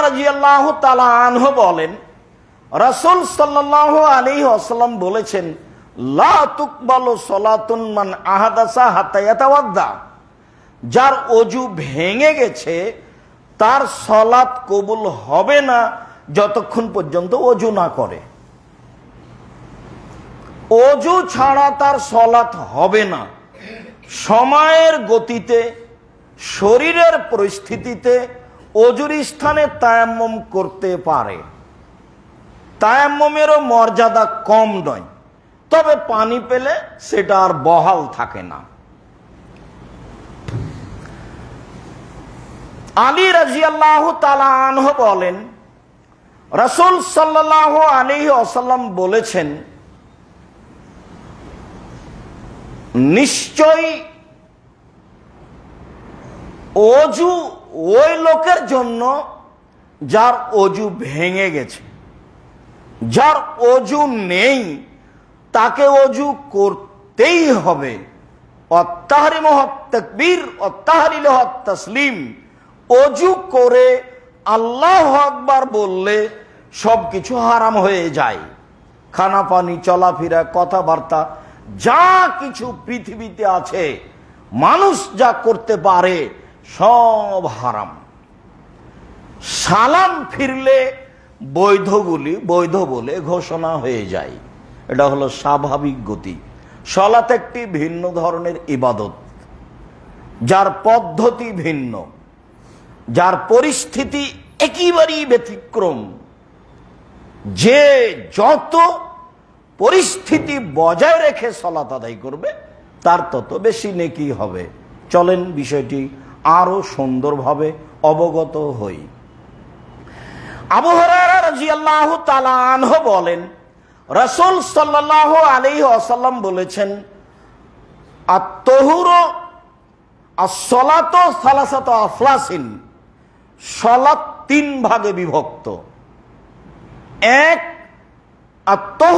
রাদিয়াল্লাহু তাআলা আনহু বলেন, রাসূল সাল্লাল্লাহু আলাইহি ওয়াসাল্লাম বলেছেন, লা তুকবালু সালাতুন মান আহাদাসা হাত্তা ইয়াতাওয়াদ্দা। যার অজু ভেঙে গেছে তার সালাত কবুল হবে না যতক্ষণ পর্যন্ত অজু না করে। অজু ছাড়া তার সালাত হবে না। সময়ের গতিতে, শরীরের পরিস্থিতিতে অজুর স্থানে তায়াম্মুম করতে পারে। তায়াম্মুমেরও মর্যাদা কম নয়, তবে পানি পেলে সেটা আর বহাল থাকে না। আলী রাদিয়াল্লাহু তাআলা আনহু বলেন, রাসূল সাল্লাল্লাহু আলাইহি ওয়াসাল্লাম বলেছেন, নিশ্চয়ই অজু ওই লোকের জন্য যার অজু ভেঙে গেছে। যার অজু নেই তাকে অজু করতেই হবে। অত্তাহরিমু তাকবীর অত্তাহলিলু তাসলিম। অজু করে আল্লাহু আকবার বললে সবকিছু হারাম হয়ে যায়। খানা পানি, চলাফেরা, কথাবার্তা, যা কিছু পৃথিবীতে আছে মানুষ যা করতে পারে সব হারাম। সালাম ফিরলে বৈধগুলি বৈধ বলে ঘোষণা হয়ে যায়। এটা হলো স্বাভাবিক গতি। সালাত একটি ভিন্ন ধরনের ইবাদত, যার পদ্ধতি ভিন্ন, যার পরিস্থিতি একেবারেই ব্যতিক্রম। যে যত পরিস্থিতি বজায় রেখে সালাত আদায় করবে তার তত বেশি নেকি হবে। চলেন বিষয়টি আরো সুন্দরভাবে অবগত হই। আবু হুরায়রা রাদিয়াল্লাহু তাআলা আনহু বলেন, রাসূল সাল্লাল্লাহু আলাইহি ওয়াসাল্লাম বলেছেন, আত-তাহুরু আস-সালাতু সালাসাতু আফলাসিন। সালাত তিন ভাগে বিভক্ত। এক, আত